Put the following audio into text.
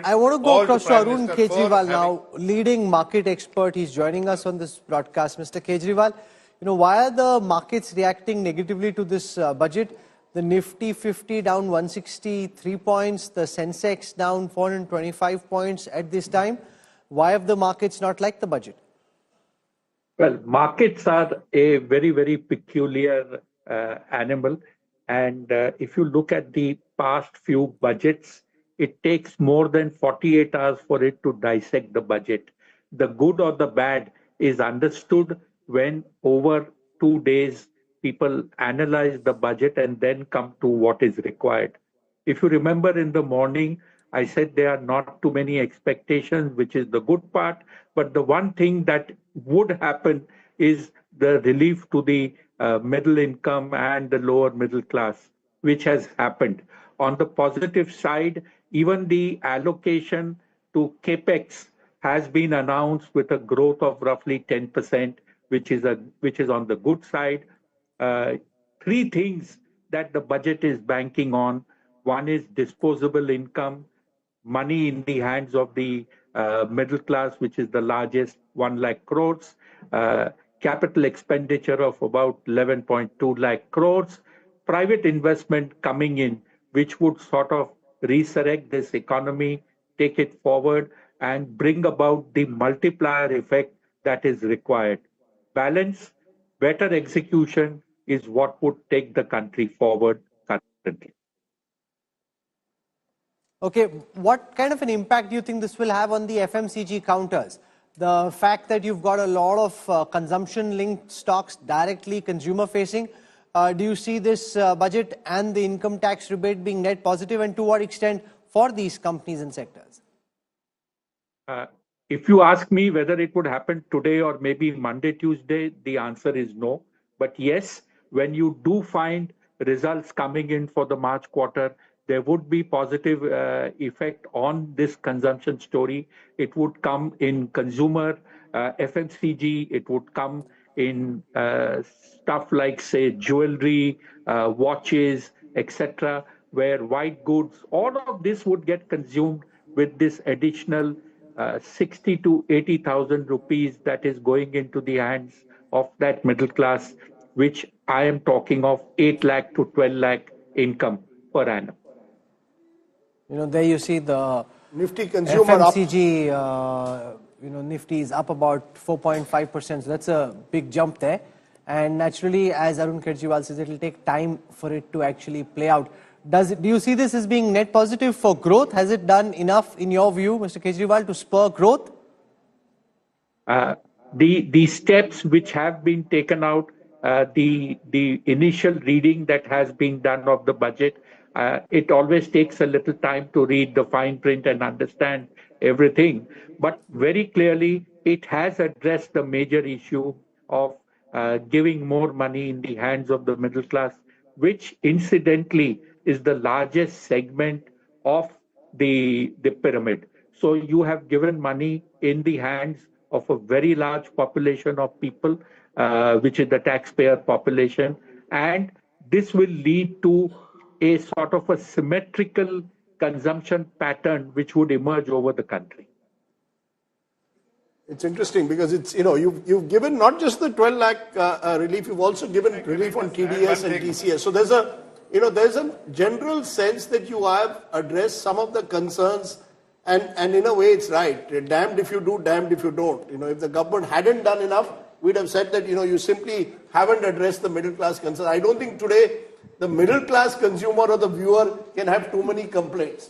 I want to go all across to Prime Arun Minister for Kejriwal having... now, leading market expert. He's joining us on this broadcast. Mr. Kejriwal, why are the markets reacting negatively to this budget? The Nifty 50 down 163 points, the Sensex down 425 points at this time. Why have the markets not liked the budget? Well, markets are a very, very peculiar animal. And if you look at the past few budgets, it takes more than 48 hours for it to dissect the budget. The good or the bad is understood when over 2 days people analyze the budget and then come to what is required. If you remember in the morning, I said there are not too many expectations, which is the good part. But the one thing that would happen is the relief to the middle income and the lower middle class, which has happened. On the positive side, even the allocation to capex has been announced with a growth of roughly 10%, which is on the good side. Three things that the budget is banking on. One is disposable income, money in the hands of the middle class, which is the largest, 1 lakh crores, capital expenditure of about 11.2 lakh crores, private investment coming in, which would sort of resurrect this economy, take it forward, and bring about the multiplier effect that is required. Balance, better execution is what would take the country forward currently. Okay, what kind of an impact do you think this will have on the FMCG counters? The fact that you've got a lot of consumption-linked stocks directly consumer-facing, do you see this budget and the income tax rebate being net positive, and to what extent for these companies and sectors? If you ask me whether it would happen today or maybe Monday, Tuesday, the answer is no. But yes, when you do find results coming in for the March quarter, there would be positive effect on this consumption story. It would come in consumer, FMCG, it would come in stuff like, say, jewelry, watches, etc., where white goods, all of this would get consumed with this additional 60 to 80,000 rupees that is going into the hands of that middle class, which I am talking of 8 lakh to 12 lakh income per annum. There you see the Nifty consumer FMCG, Nifty is up about 4.5%. So that's a big jump there. And naturally, as Arun Kejriwal says, it will take time for it to actually play out. Do you see this as being net positive for growth? Has it done enough, in your view, Mr. Kejriwal, to spur growth? The steps which have been taken out, the initial reading that has been done of the budget, it always takes a little time to read the fine print and understand everything. But very clearly, it has addressed the major issue of giving more money in the hands of the middle class, which incidentally is the largest segment of the pyramid. So you have given money in the hands of a very large population of people, which is the taxpayer population. And this will lead to a sort of a symmetrical consumption pattern which would emerge over the country. It's interesting because it's, you've given not just the 12 lakh relief, you've also given relief on TDS and TCS. So there's a general sense that you have addressed some of the concerns, and in a way it's right. Damned if you do, damned if you don't. If the government hadn't done enough, we'd have said that, you simply haven't addressed the middle class concern. I don't think today the middle class consumer or the viewer can have too many complaints.